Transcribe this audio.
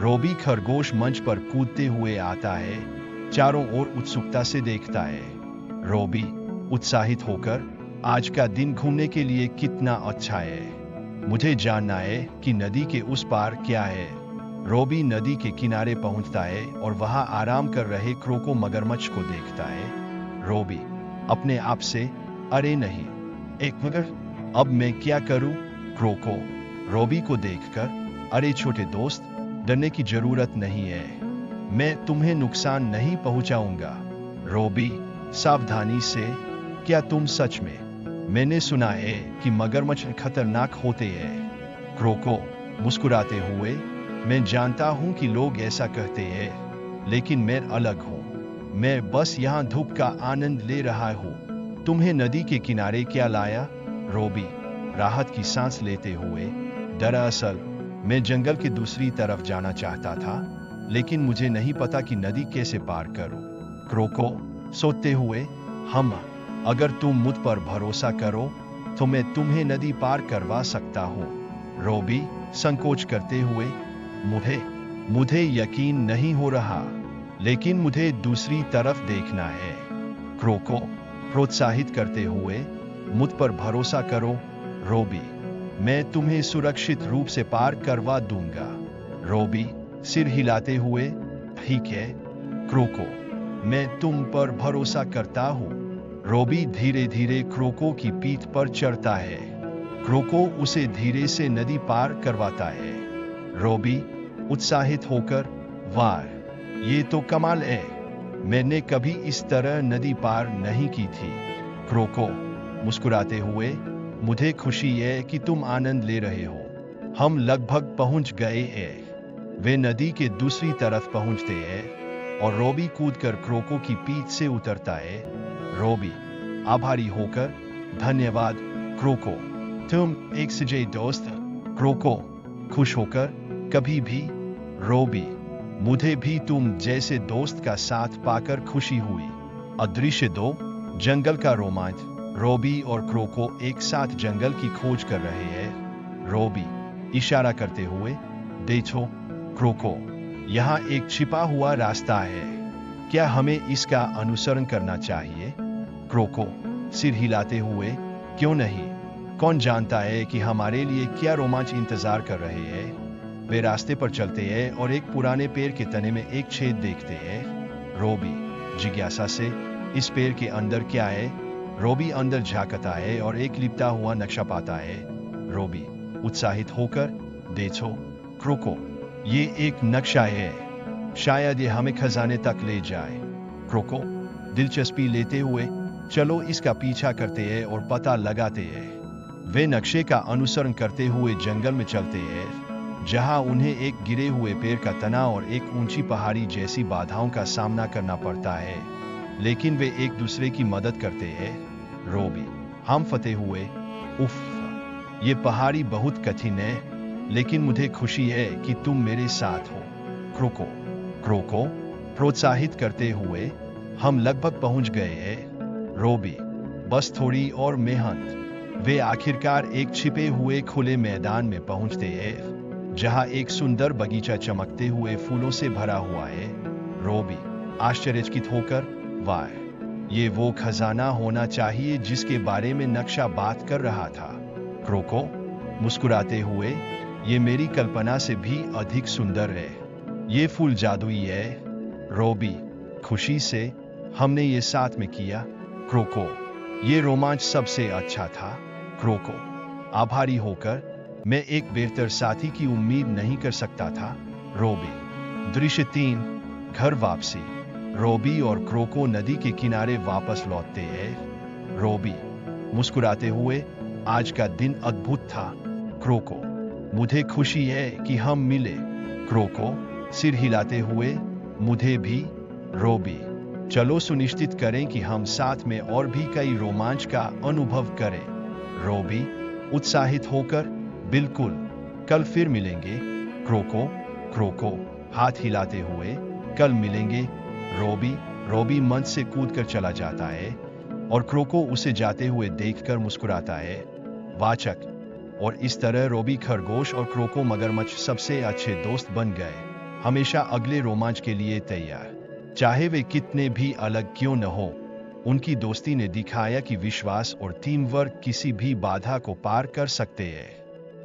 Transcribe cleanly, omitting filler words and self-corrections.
रोबी खरगोश मंच पर कूदते हुए आता है, चारों ओर उत्सुकता से देखता है। रोबी उत्साहित होकर, आज का दिन घूमने के लिए कितना अच्छा है। मुझे जानना है कि नदी के उस पार क्या है। रोबी नदी के किनारे पहुंचता है और वहां आराम कर रहे क्रोको मगरमच्छ को देखता है। रोबी अपने आप से, अरे नहीं, एक मगर, अब मैं क्या करूं? क्रोको रोबी को देखकर, अरे छोटे दोस्त, डरने की जरूरत नहीं है, मैं तुम्हें नुकसान नहीं पहुंचाऊंगा। रोबी सावधानी से, क्या तुम सच में? मैंने सुना है कि मगरमच्छ खतरनाक होते हैं। क्रोको मुस्कुराते हुए, मैं जानता हूं कि लोग ऐसा कहते हैं, लेकिन मैं अलग हूं। मैं बस यहां धूप का आनंद ले रहा हूं। तुम्हें नदी के किनारे क्या लाया? रोबी राहत की सांस लेते हुए, दरअसल मैं जंगल की दूसरी तरफ जाना चाहता था, लेकिन मुझे नहीं पता कि नदी कैसे पार करूं। क्रोको सोते हुए, हम अगर तुम मुझ पर भरोसा करो तो मैं तुम्हें नदी पार करवा सकता हूं। रोबी संकोच करते हुए, मुझे यकीन नहीं हो रहा, लेकिन मुझे दूसरी तरफ देखना है। क्रोको प्रोत्साहित करते हुए, मुझ पर भरोसा करो रोबी, मैं तुम्हें सुरक्षित रूप से पार करवा दूंगा। रोबी सिर हिलाते हुए, ठीक है क्रोको, मैं तुम पर भरोसा करता हूं। रोबी धीरे धीरे क्रोको की पीठ पर चढ़ता है। क्रोको उसे धीरे से नदी पार करवाता है। रोबी उत्साहित होकर, वाह, ये तो कमाल है, मैंने कभी इस तरह नदी पार नहीं की थी। क्रोको मुस्कुराते हुए, मुझे खुशी है कि तुम आनंद ले रहे हो। हम लगभग पहुंच गए हैं। वे नदी के दूसरी तरफ पहुंचते हैं और रोबी कूदकर क्रोको की पीठ से उतरता है। रोबी आभारी होकर, धन्यवाद क्रोको, तुम एक सच्चे दोस्त। क्रोको खुश होकर, कभी भी। रोबी मुझे भी तुम जैसे दोस्त का साथ पाकर खुशी हुई। अदृश्य 2 जंगल का रोमांच। रोबी और क्रोको एक साथ जंगल की खोज कर रहे हैं। रोबी इशारा करते हुए, देखो क्रोको, यहाँ एक छिपा हुआ रास्ता है, क्या हमें इसका अनुसरण करना चाहिए? क्रोको सिर हिलाते हुए, क्यों नहीं, कौन जानता है कि हमारे लिए क्या रोमांच इंतजार कर रहे हैं। वे रास्ते पर चलते हैं और एक पुराने पेड़ के तने में एक छेद देखते हैं। रोबी जिज्ञासा से, इस पेड़ के अंदर क्या है? रोबी अंदर झांकता है और एक लिपटा हुआ नक्शा पाता है। रोबी उत्साहित होकर, देखो क्रोको, ये एक नक्शा है, शायद ये हमें खजाने तक ले जाए। क्रोको दिलचस्पी लेते हुए, चलो इसका पीछा करते हैं और पता लगाते हैं। वे नक्शे का अनुसरण करते हुए जंगल में चलते हैं, जहां उन्हें एक गिरे हुए पेड़ का तना और एक ऊंची पहाड़ी जैसी बाधाओं का सामना करना पड़ता है, लेकिन वे एक दूसरे की मदद करते हैं। रोबी हम फते हुए, उफ, ये पहाड़ी बहुत कठिन है, लेकिन मुझे खुशी है कि तुम मेरे साथ हो। क्रोको प्रोत्साहित करते हुए, हम लगभग पहुंच गए हैं। रोबी बस थोड़ी और मेहनत। वे आखिरकार एक छिपे हुए खुले मैदान में पहुंचते हैं, जहां एक सुंदर बगीचा चमकते हुए फूलों से भरा हुआ है। रोबी आश्चर्यचकित होकर, वाह, ये वो खजाना होना चाहिए जिसके बारे में नक्शा बात कर रहा था। क्रोको मुस्कुराते हुए, ये मेरी कल्पना से भी अधिक सुंदर है, ये फूल जादुई है। रोबी खुशी से, हमने ये साथ में किया। क्रोको ये रोमांच सबसे अच्छा था। क्रोको आभारी होकर, मैं एक बेहतर साथी की उम्मीद नहीं कर सकता था। रोबी दृश्य 3 घर वापसी। रोबी और क्रोको नदी के किनारे वापस लौटते हैं। रोबी मुस्कुराते हुए, आज का दिन अद्भुत था क्रोको, मुझे खुशी है कि हम मिले। क्रोको सिर हिलाते हुए, मुझे भी। रोबी चलो सुनिश्चित करें कि हम साथ में और भी कई रोमांच का अनुभव करें। रोबी उत्साहित होकर, बिल्कुल, कल फिर मिलेंगे। क्रोको हाथ हिलाते हुए, कल मिलेंगे। रोबी मंच से कूदकर चला जाता है और क्रोको उसे जाते हुए देखकर मुस्कुराता है। वाचक, और इस तरह रोबी खरगोश और क्रोको मगरमच्छ सबसे अच्छे दोस्त बन गए। हमेशा अगले रोमांच के लिए तैयार, चाहे वे कितने भी अलग क्यों न हो। उनकी दोस्ती ने दिखाया कि विश्वास और टीम वर्क किसी भी बाधा को पार कर सकते हैं।